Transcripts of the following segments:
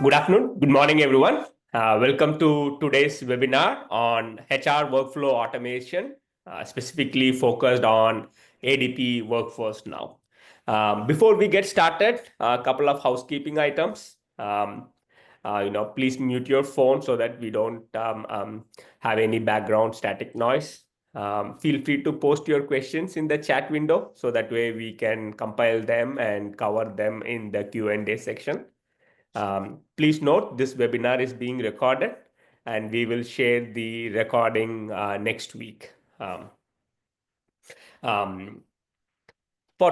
Good afternoon, good morning, everyone. Welcome to today's webinar on HR workflow automation, specifically focused on ADP Workforce Now. Before we get started, a couple of housekeeping items. Please mute your phone so that we don't have any background static noise. Feel free to post your questions in the chat window so that way we can compile them and cover them in the Q&A section. Please note this webinar is being recorded and we will share the recording next week. For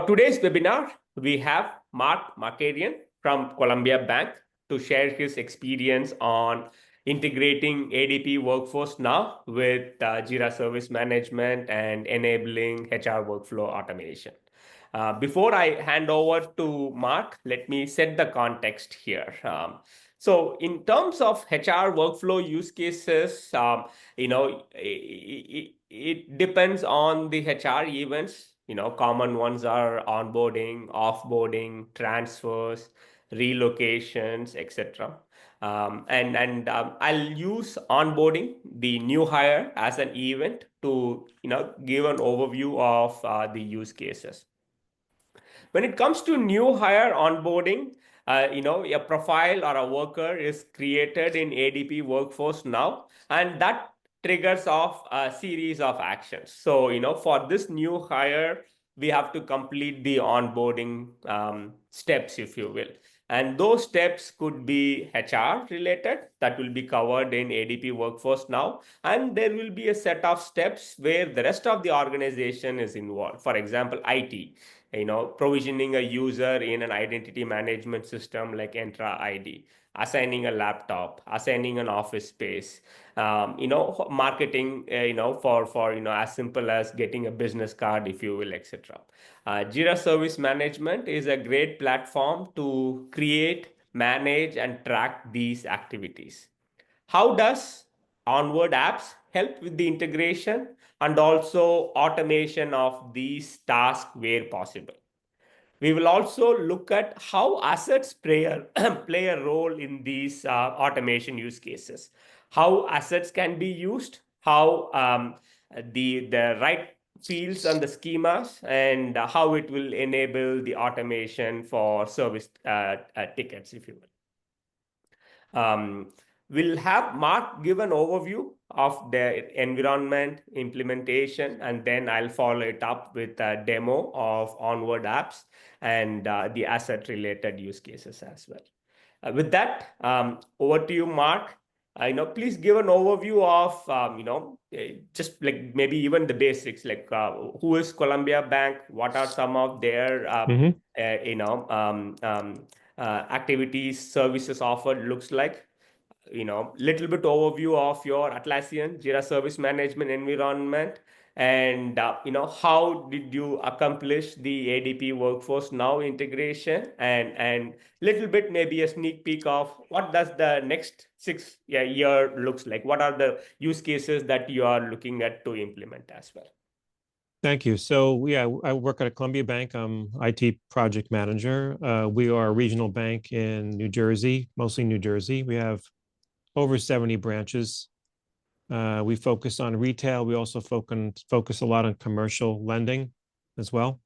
today's webinar, we have Mark Markarian from Columbia Bank to share his experience on integrating ADP Workforce Now with Jira Service Management and enabling HR workflow automation. Before I hand over to Mark, let me set the context here. So in terms of HR workflow use cases, it depends on the HR events. Common ones are onboarding, offboarding, transfers, relocations, etc. I'll use onboarding, the new hire, as an event to give an overview of the use cases. When it comes to new hire onboarding, a profile or a worker is created in ADP Workforce Now, and that triggers off a series of actions. So, for this new hire, we have to complete the onboarding steps, if you will. And those steps could be HR related, that will be covered in ADP Workforce Now. And there will be a set of steps where the rest of the organization is involved. For example, IT, provisioning a user in an identity management system like Entra ID, assigning a laptop, assigning an office space, marketing, for as simple as getting a business card, if you will, etc. Jira Service Management is a great platform to create, manage, and track these activities. How does Onward Apps help with the integration and also automation of these tasks where possible? We will also look at how assets play a role in these automation use cases, how assets can be used, how the right fields and the schemas, and how it will enable the automation for service tickets, if you will. We'll have Mark give an overview of the environment implementation, and then I'll follow it up with a demo of Onward Apps and the asset-related use cases as well. With that, over to you, Mark. Please give an overview of, just like maybe even the basics, like who is Columbia Bank, what are some of their, activities, services offered looks like. Little bit overview of your Atlassian Jira Service Management environment, and how did you accomplish the ADP Workforce Now integration, and little bit maybe a sneak peek of what does the next 6 year looks like. What are the use cases that you are looking at to implement as well? Thank you. So yeah, I work at a Columbia Bank. I'm IT project manager. We are a regional bank in New Jersey, mostly New Jersey. We have over 70 branches. We focus on retail. We also focus a lot on commercial lending as well.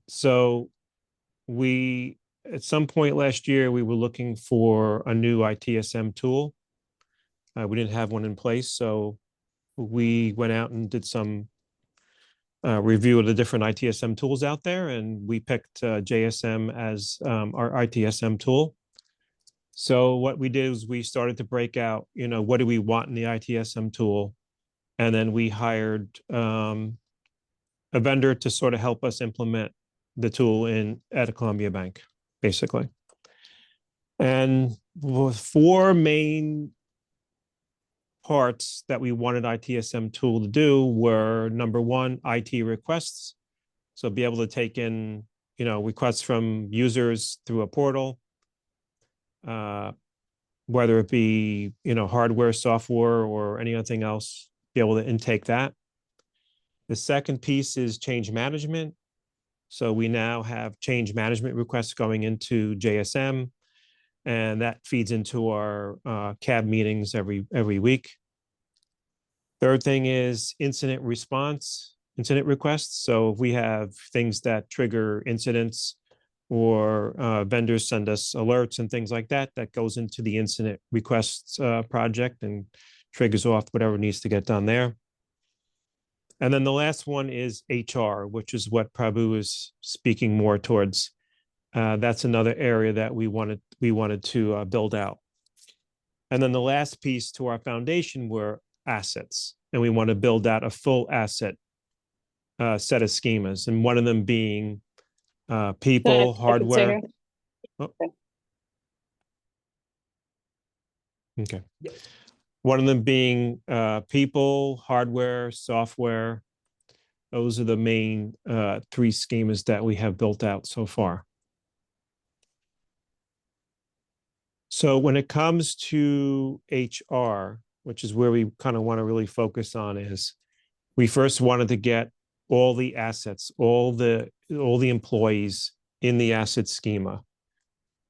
So we, at some point last year, we were looking for a new ITSM tool. We didn't have one in place, so we went out and did some review of the different ITSM tools out there, and we picked JSM as our ITSM tool. So what we did is we started to break out, what do we want in the ITSM tool? And then we hired a vendor to sort of help us implement the tool at a Columbia Bank, basically. And with 4 main parts that we wanted ITSM tool to do were, number 1, IT requests. So be able to take in, requests from users through a portal. Whether it be, hardware, software, or anything else, be able to intake that. The second piece is change management. So we now have change management requests going into JSM. and that feeds into our CAB meetings every week. Third thing is incident requests. So if we have things that trigger incidents, or vendors send us alerts and things like that, that goes into the incident requests project and triggers off whatever needs to get done there. And then the last one is HR, which is what Prabhu is speaking more towards. That's another area that we wanted to build out. And then the last piece to our foundation were assets, and we want to build out a full asset set of schemas, and one of them being people, hardware. Oh. Okay. Yeah. One of them being people, hardware, software. Those are the main three schemas that we have built out so far. So when it comes to HR, which is where we kind of want to really focus on, is we first wanted to get all the assets, all the employees in the asset schema,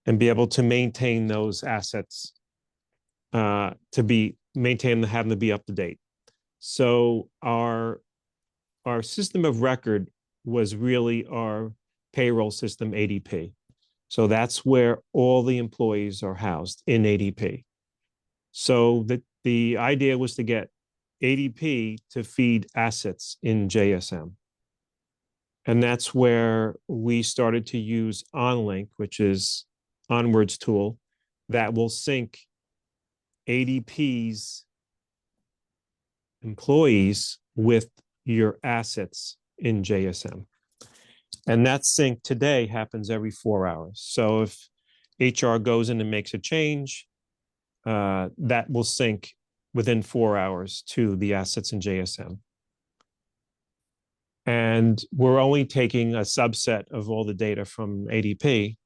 and be able to maintain those assets having to be up to date. So our system of record was really our payroll system, ADP. So that's where all the employees are housed, in ADP. So the idea was to get ADP to feed assets in JSM. And that's where we started to use OnLink, which is Onward's tool, that will sync ADP's employees with your assets in JSM. And that sync today happens every 4 hours. So if HR goes in and makes a change, that will sync within 4 hours to the assets in JSM. And we're only taking a subset of all the data from ADP,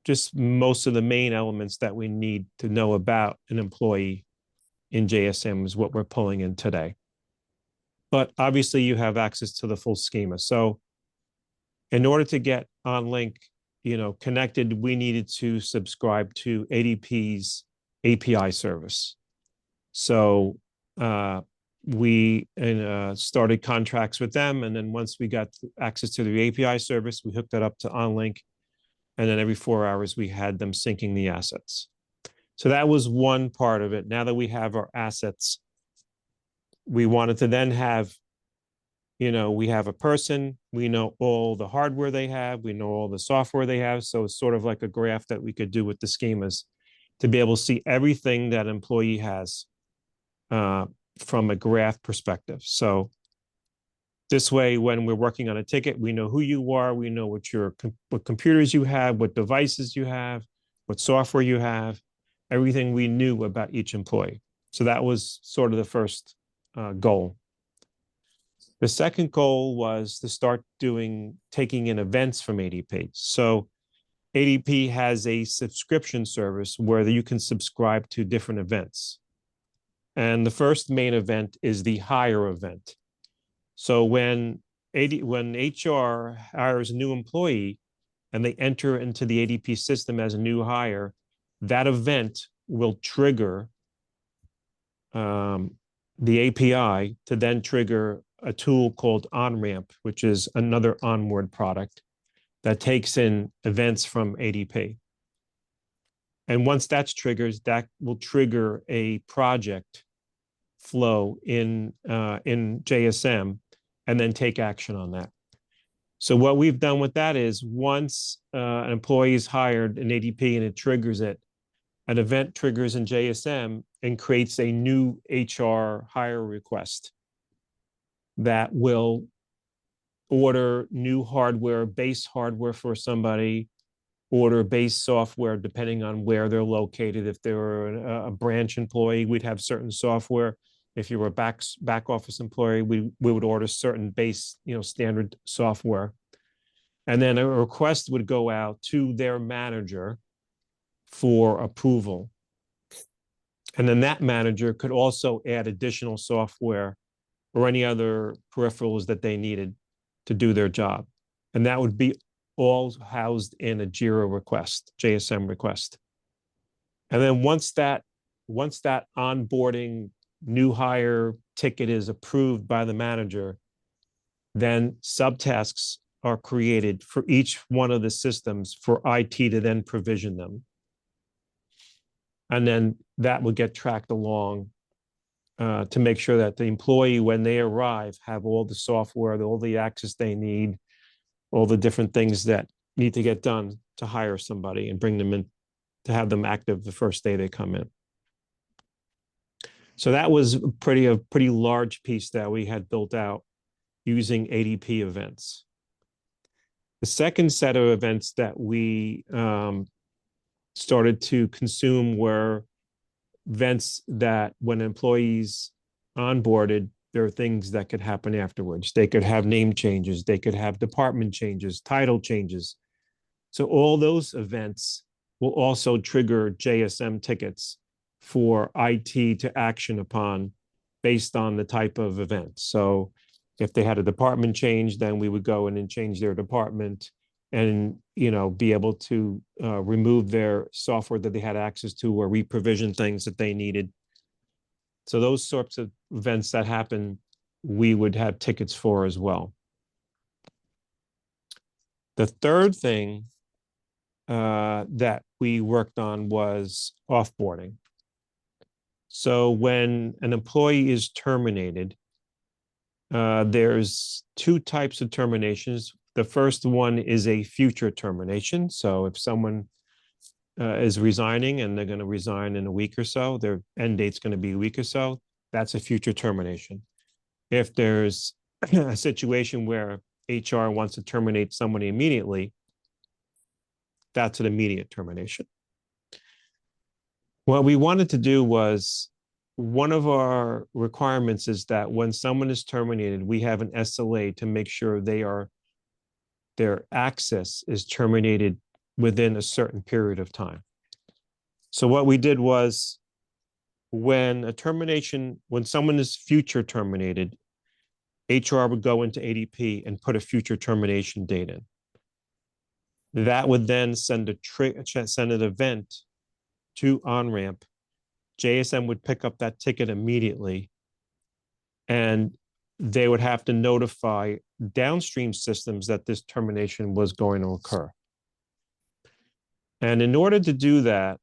just most of the main elements that we need to know about an employee in JSM is what we're pulling in today. But obviously you have access to the full schema. So in order to get OnLink, connected, we needed to subscribe to ADP's API service. So we started contracts with them, and then once we got access to the API service, we hooked that up to OnLink, and then every 4 hours we had them syncing the assets. So that was one part of it. Now that we have our assets, we wanted to then have, we have a person, we know all the hardware they have, we know all the software they have. So it's sort of like a graph that we could do with the schemas to be able to see everything that employee has from a graph perspective. So this way, when we're working on a ticket, we know who you are, we know what computers you have, what devices you have, what software you have, everything we knew about each employee. So that was sort of the first goal. The second goal was to start taking in events from ADP. So ADP has a subscription service where you can subscribe to different events. And the first main event is the hire event. So when HR hires a new employee and they enter into the ADP system as a new hire, that event will trigger the API to then trigger a tool called OnRamp, which is another Onward product that takes in events from ADP. And once that's triggered, that will trigger a project flow in JSM and then take action on that. So what we've done with that is once an employee is hired in ADP and it triggers it, an event triggers in JSM and creates a new HR hire request that will order new hardware, base hardware for somebody, order base software depending on where they're located. If they were a branch employee, we'd have certain software. If you were a back office employee, we would order certain base, standard software. And then a request would go out to their manager for approval. And then that manager could also add additional software or any other peripherals that they needed to do their job. And that would be all housed in a Jira request, JSM request. And then once that onboarding new hire ticket is approved by the manager, then subtasks are created for each one of the systems for IT to then provision them. And then that will get tracked along to make sure that the employee, when they arrive, have all the software, all the access they need, all the different things that need to get done to hire somebody and bring them in, to have them active the first day they come in. So that was a pretty large piece that we had built out using ADP events. The second set of events that we started to consume were events that when employees onboarded, there are things that could happen afterwards. They could have name changes, they could have department changes, title changes. So all those events will also trigger JSM tickets for IT to action upon based on the type of event. So if they had a department change, then we would go in and change their department and be able to remove their software that they had access to or re-provision things that they needed. So those sorts of events that happen, we would have tickets for as well. The third thing that we worked on was offboarding. So when an employee is terminated, there's two types of terminations. The first one is a future termination. So if someone is resigning and they're going to resign in a week or so, their end date's going to be a week or so, that's a future termination. If there's a situation where HR wants to terminate somebody immediately, that's an immediate termination. What we wanted to do was, one of our requirements is that when someone is terminated, we have an SLA to make sure their access is terminated within a certain period of time. So what we did was, when someone is future terminated, HR would go into ADP and put a future termination date in. That would then send an event to OnRamp. JSM would pick up that ticket immediately, and they would have to notify downstream systems that this termination was going to occur. And in order to do that,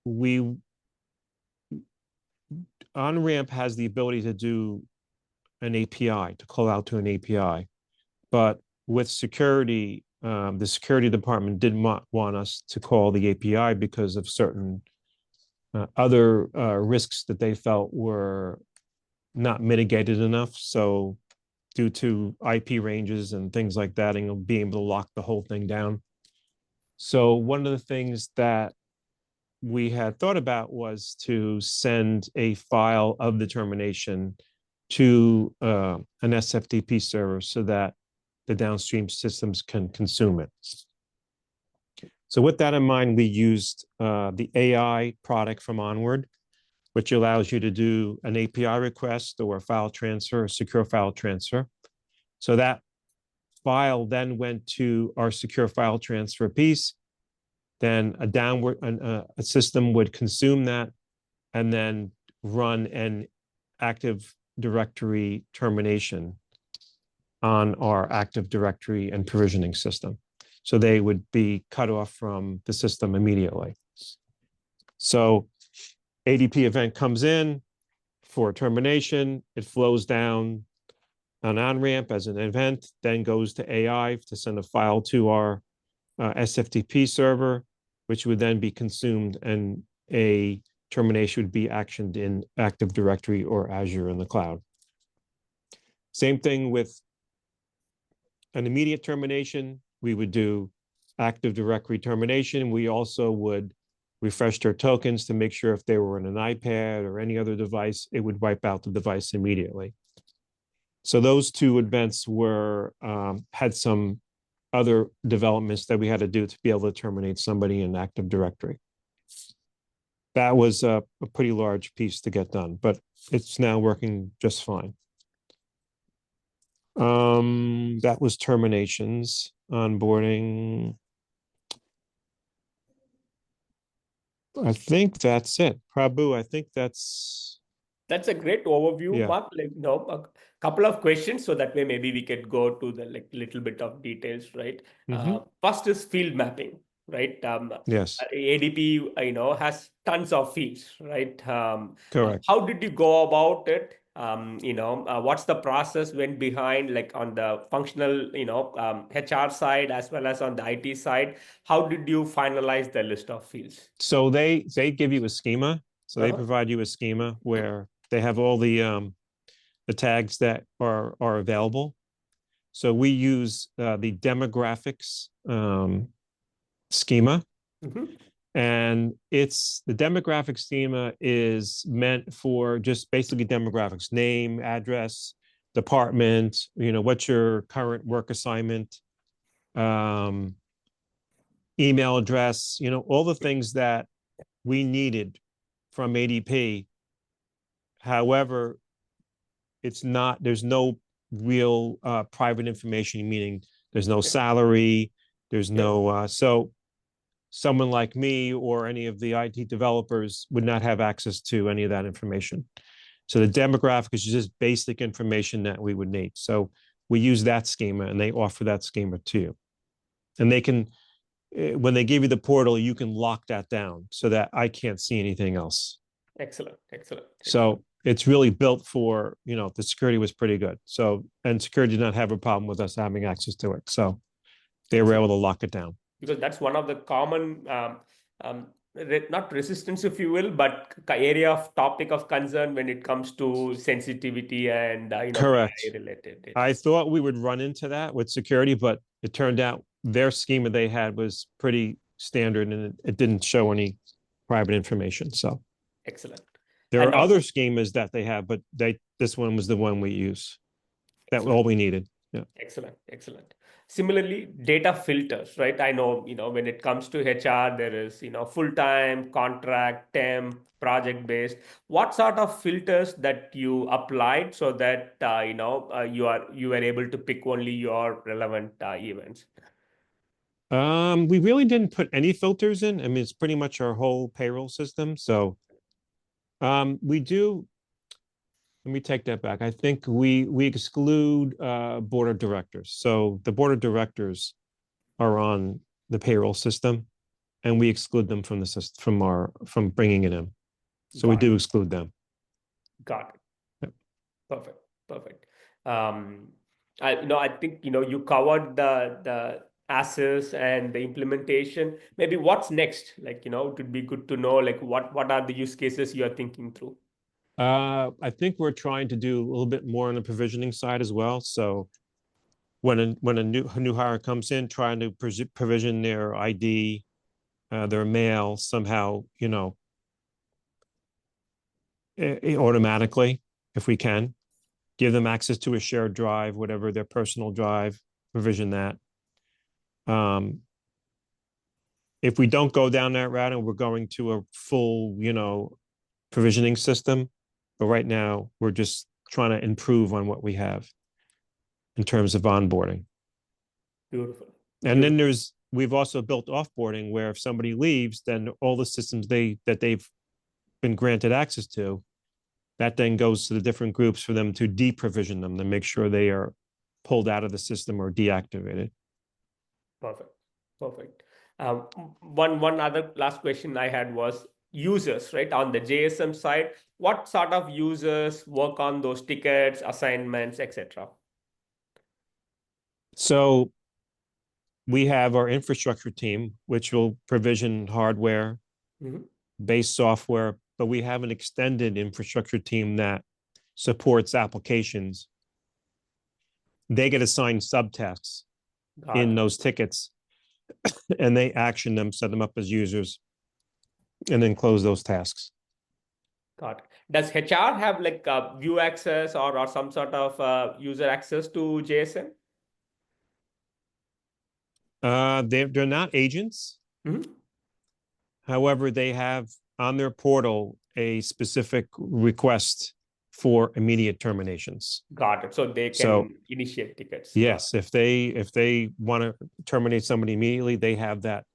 OnRamp has the ability to do an API, to call out to an API. But with security, the security department did not want us to call the API because of certain other risks that they felt were not mitigated enough. So due to IP ranges and things like that, and being able to lock the whole thing down. So one of the things that we had thought about was to send a file of the termination to an SFTP server so that the downstream systems can consume it. So with that in mind, we used the AI product from Onward, which allows you to do an API request or a file transfer, a secure file transfer. So that file then went to our secure file transfer piece. Then a system would consume that and then run an Active Directory termination on our Active Directory and provisioning system. So they would be cut off from the system immediately. So ADP event comes in for termination, it flows down on OnRamp as an event, then goes to AI to send a file to our SFTP server, which would then be consumed, and a termination would be actioned in Active Directory or Azure in the cloud. Same thing with an immediate termination. We would do Active Directory termination. We also would refresh their tokens to make sure if they were on an iPad or any other device, it would wipe out the device immediately. So those two events had some other developments that we had to do to be able to terminate somebody in Active Directory. That was a pretty large piece to get done, but it's now working just fine. That was terminations, onboarding. I think that's it. Prabhu, I think that's, That's a great overview, yeah. Mark. A couple of questions so that way maybe we could go to the little bit of details, right? Hmm. First is field mapping, right? Yes, ADP, has tons of fields, right? correct. How did you go about it? What's the process went behind, like on the functional, HR side as well as on the IT side? How did you finalize the list of fields? So they give you a schema. So they Uh-huh. provide you a schema where they have all the tags that are available. So we use the demographics schema, Mhm. and it's the demographic schema is meant for just basically demographics: name, address, department. What's your current work assignment, um, email address. All the things that we needed from ADP. However, it's not. There's no real private information, meaning there's no Okay. salary. There's Okay. no so someone like me or any of the IT developers would not have access to any of that information. So the demographic is just basic information that we would need. So we use that schema, and they offer that schema to you. And they can, when they give you the portal, you can lock that down so that I can't see anything else. Excellent. Excellent. Excellent. So it's really built for, the security was pretty good. So, and security did not have a problem with us having access to it. So they were able Excellent. to lock it down. Because that's one of the common, not resistance, if you will, but area of topic of concern when it comes to sensitivity and Correct. PI related data. I thought we would run into that with security, but it turned out their schema they had was pretty standard, and it didn't show any private information. So Excellent. there And are also, other schemas that they have, but this one was the one we use. That excellent. all we needed. Yeah. Excellent, excellent. Similarly, data filters, right? I know, when it comes to HR, there is, full-time, contract, temp, project-based. What sort of filters that you applied so that, you were able to pick only your relevant events? We really didn't put any filters in. I mean, it's pretty much our whole payroll system. So we do. Let me take that back. I think we exclude board of directors. So the board of directors are on the payroll system, and we exclude them from the system from bringing it in. So we Got do exclude them. got it. Yep. Perfect, perfect. Um, I think you covered the assets and the implementation. Maybe what's next? Like, it would be good to know like what are the use cases you are thinking through. I think we're trying to do a little bit more on the provisioning side as well. So when a new hire comes in, trying to provision their ID, their mail somehow, automatically, if we can, give them access to a shared drive, whatever their personal drive, provision that. Um, if we don't go down that route and we're going to a full, provisioning system, but right now we're just trying to improve on what we have in terms of onboarding. Beautiful, And then beautiful. we've also built offboarding where if somebody leaves, then all the systems that they've been granted access to, that then goes to the different groups for them to deprovision them to make sure they are pulled out of the system or deactivated. Perfect, perfect. Um, one other last question I had was users, right? On the JSM side, what sort of users work on those tickets, assignments, etc.? So we have our infrastructure team, which will provision hardware, Mhm. base software, but we have an extended infrastructure team that supports applications. They get assigned subtasks Got in it. those tickets, and they action them, set them up as users, and then close those tasks. Got it. Does HR have like view access or some sort of user access to JSM? They're not agents. Mhm. However, they have on their portal a specific request for immediate terminations. Got it. So they So can initiate tickets. Got yes, if they want to terminate somebody immediately, they have that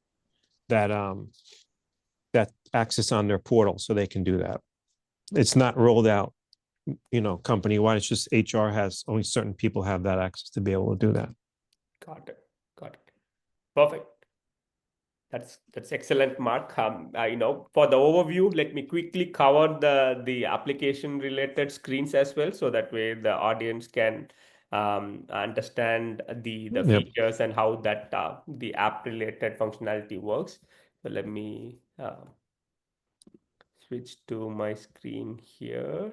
access on their portal, so they can do that. It's not rolled out, company wide. It's just HR has only certain people have that access to be able to do that. Got it. Got it. Perfect. That's excellent, Mark. For the overview, let me quickly cover the application related screens as well, so that way the audience can understand the Yep. features and how that the app related functionality works. So let me switch to my screen here.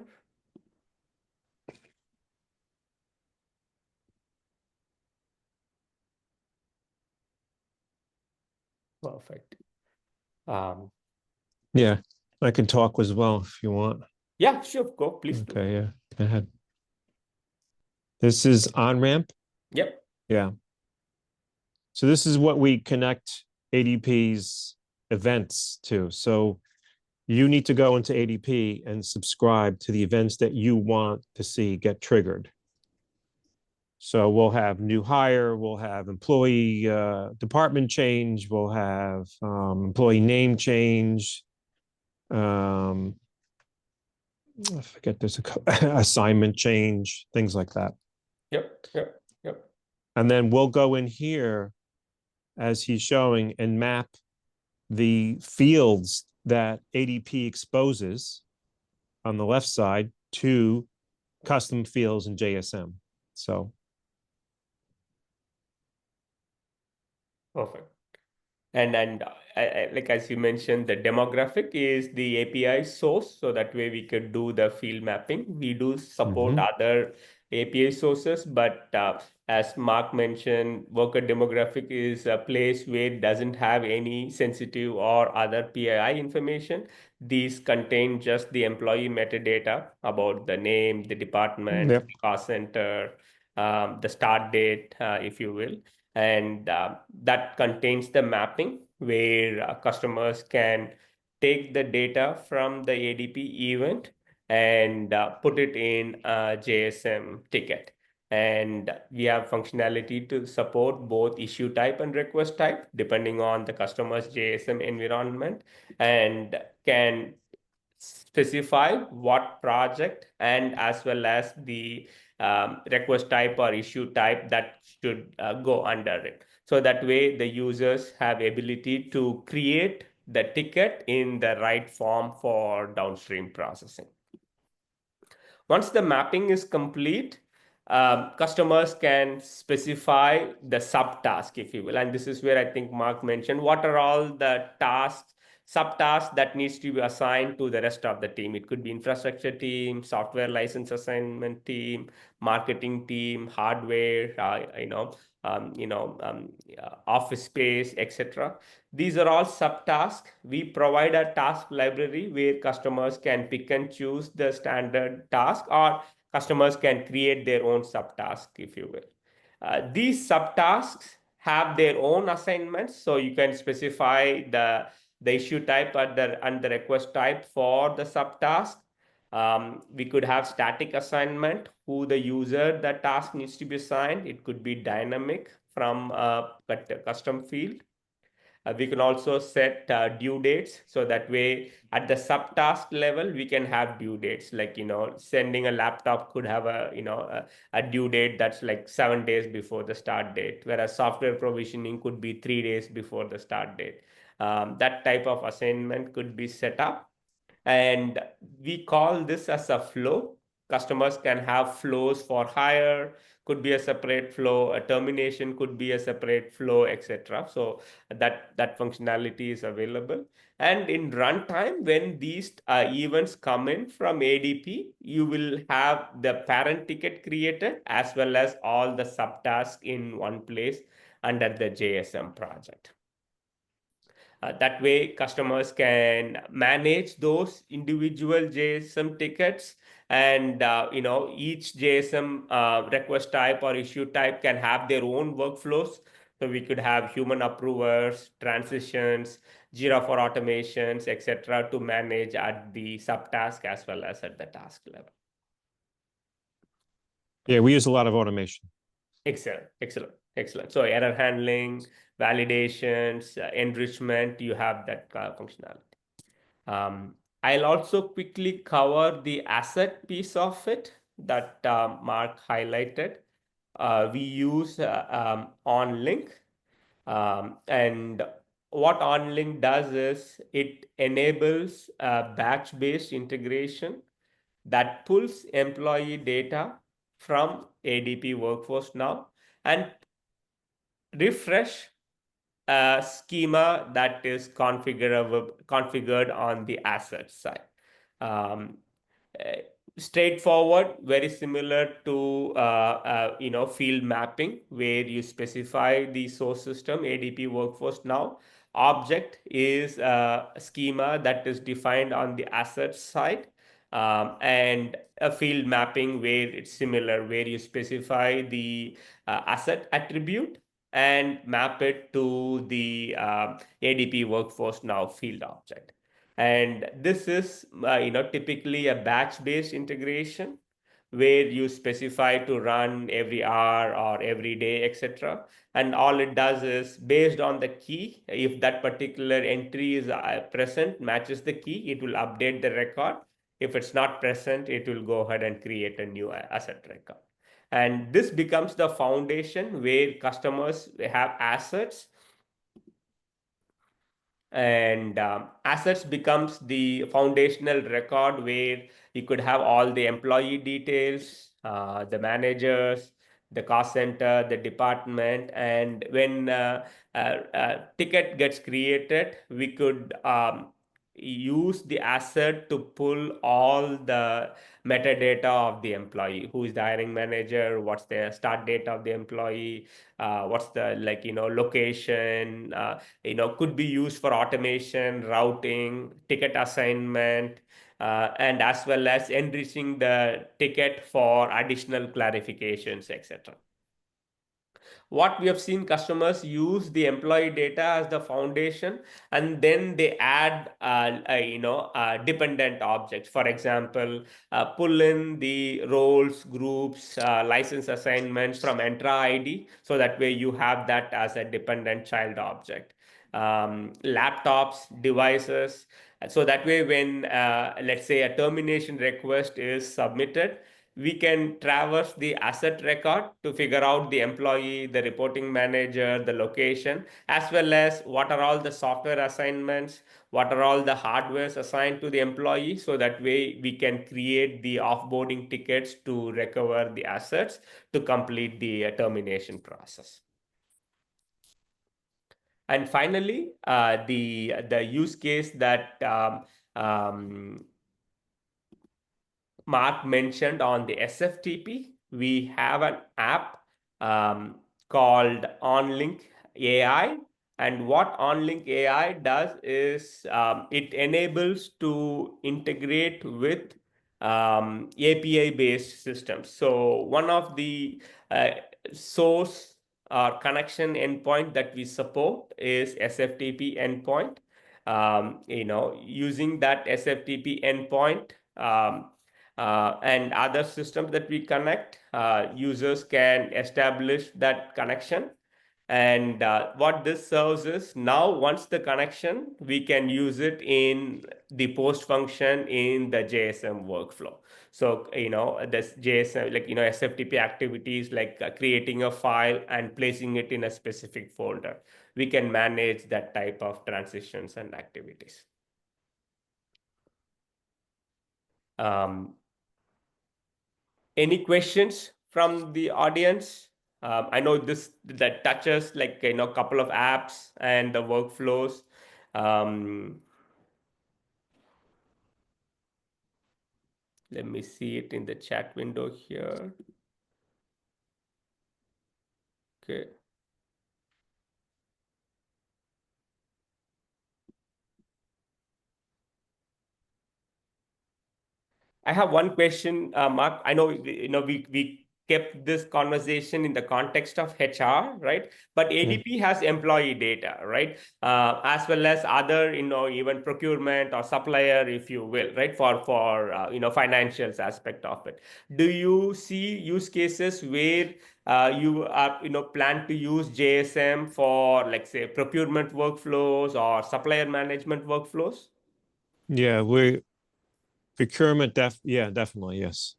Perfect. Yeah, I can talk as well if you want. Yeah, sure. Go, please do. Okay, yeah, go ahead. This is OnRamp. Yep. Yeah. So this is what we connect ADP's events to. So you need to go into ADP and subscribe to the events that you want to see get triggered. So we'll have new hire, we'll have employee department change, we'll have employee name change. I forget, there's a assignment change, things like that. Yep. Yep. Yep. And then we'll go in here as he's showing and map the fields that ADP exposes on the left side to custom fields in JSM. So Perfect. And like as you mentioned, the demographic is the API source, so that way we could do the field mapping. We do support other API sources, but as Mark mentioned, worker demographic is a place where it doesn't have any sensitive or other PII information. These contain just the employee metadata about the name, the department, yep. the cost center, the start date, if you will, and that contains the mapping where customers can take the data from the ADP event and put it in a JSM ticket. And we have functionality to support both issue type and request type depending on the customer's JSM environment, and can specify what project and as well as the request type or issue type that should go under it. So that way the users have ability to create the ticket in the right form for downstream processing. Once the mapping is complete, customers can specify the subtask, if you will. And this is where I think Mark mentioned what are all the tasks, subtasks that needs to be assigned to the rest of the team. It could be infrastructure team, software license assignment team, marketing team, hardware, office space, etc. These are all subtasks. We provide a task library where customers can pick and choose the standard task, or customers can create their own subtask, if you will. These subtasks have their own assignments, so you can specify the issue type and the request type for the subtask. We could have static assignment, who the user that task needs to be assigned. It could be dynamic from a custom field. We can also set due dates, so that way at the subtask level we can have due dates, like sending a laptop could have a due date that's like 7 days before the start date, whereas software provisioning could be 3 days before the start date. That type of assignment could be set up, and we call this as a flow. Customers can have flows for hire, could be a separate flow, a termination could be a separate flow, etc. So that functionality is available. And in runtime, when these events come in from ADP, you will have the parent ticket created as well as all the subtasks in one place under the JSM project. That way, customers can manage those individual JSM tickets, and each JSM request type or issue type can have their own workflows. So we could have human approvers, transitions, Jira for automations, etc., to manage at the subtask as well as at the task level. Yeah, we use a lot of automation. Excellent, excellent, excellent. So error handling, validations, enrichment, you have that functionality. I'll also quickly cover the asset piece of it that Mark highlighted. We use OnLink, and what OnLink does is it enables a batch-based integration that pulls employee data from ADP Workforce Now and refresh a schema that is configured on the asset side. Um, uh, Straightforward, very similar to field mapping, where you specify the source system ADP Workforce Now. Object is a schema that is defined on the asset side, and a field mapping where it's similar, where you specify the asset attribute and map it to the ADP Workforce Now field object. And this is, typically a batch-based integration where you specify to run every hour or every day, etc. And all it does is based on the key, if that particular entry is present, matches the key, it will update the record. If it's not present, it will go ahead and create a new asset record. And this becomes the foundation where customers have assets, and assets becomes the foundational record where you could have all the employee details, the managers, the cost center, the department, and when ticket gets created, we could use the asset to pull all the metadata of the employee, who is the hiring manager, what's the start date of the employee, what's the location, could be used for automation, routing, ticket assignment, and as well as enriching the ticket for additional clarifications, etc. What we have seen, customers use the employee data as the foundation, and then they add dependent objects. For example, pull in the roles, groups, license assignments from Entra ID, so that way you have that as a dependent child object. Laptops, devices, so that way when let's say a termination request is submitted, we can traverse the asset record to figure out the employee, the reporting manager, the location, as well as what are all the software assignments, what are all the hardwares assigned to the employee, so that way we can create the offboarding tickets to recover the assets to complete the termination process. And finally, the use case that Mark mentioned on the SFTP, we have an app called OnLink AI. And what OnLink AI does is it enables to integrate with API-based systems. So one of the source or connection endpoint that we support is SFTP endpoint. Using that SFTP endpoint, and other systems that we connect, users can establish that connection. And what this serves is, now once the connection, we can use it in the post function in the JSM workflow. So, this JSM, SFTP activities like creating a file and placing it in a specific folder. We can manage that type of transitions and activities. Any questions from the audience? I know that touches a couple of apps and the workflows. Let me see it in the chat window here. Okay. I have one question, Mark. I know we kept this conversation in the context of HR, right? But ADP has employee data, right? As well as other, even procurement or supplier, if you will, right? For financials aspect of it. Do you see use cases where you are plan to use JSM for, like, say, procurement workflows or supplier management workflows? Yeah, procurement, definitely, yes.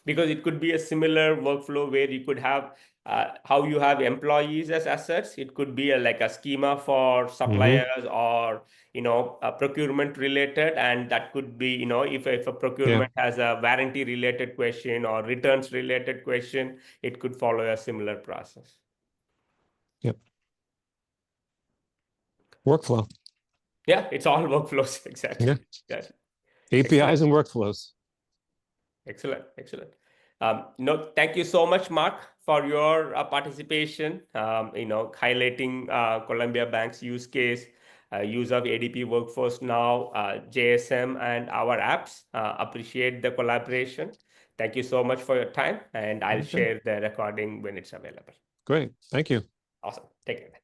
Because it could be a similar workflow where you could have how you have employees as assets. It could be like a schema for Hmm. suppliers or a procurement related, and that could be if a Yeah, procurement has a warranty related question or returns related question, it could follow a similar process. yep. Workflow. Yeah, it's all workflows. Yeah. Exactly. Yeah. APIs Excellent. and workflows. Excellent, excellent. No, thank you so much, Mark, for your participation. Highlighting Columbia Bank's use case, use of ADP Workforce Now, JSM, and our apps. Appreciate the collaboration. Thank you so much for your time, and I'll Okay, share the recording when it's available. great. Thank you. Awesome. Take care.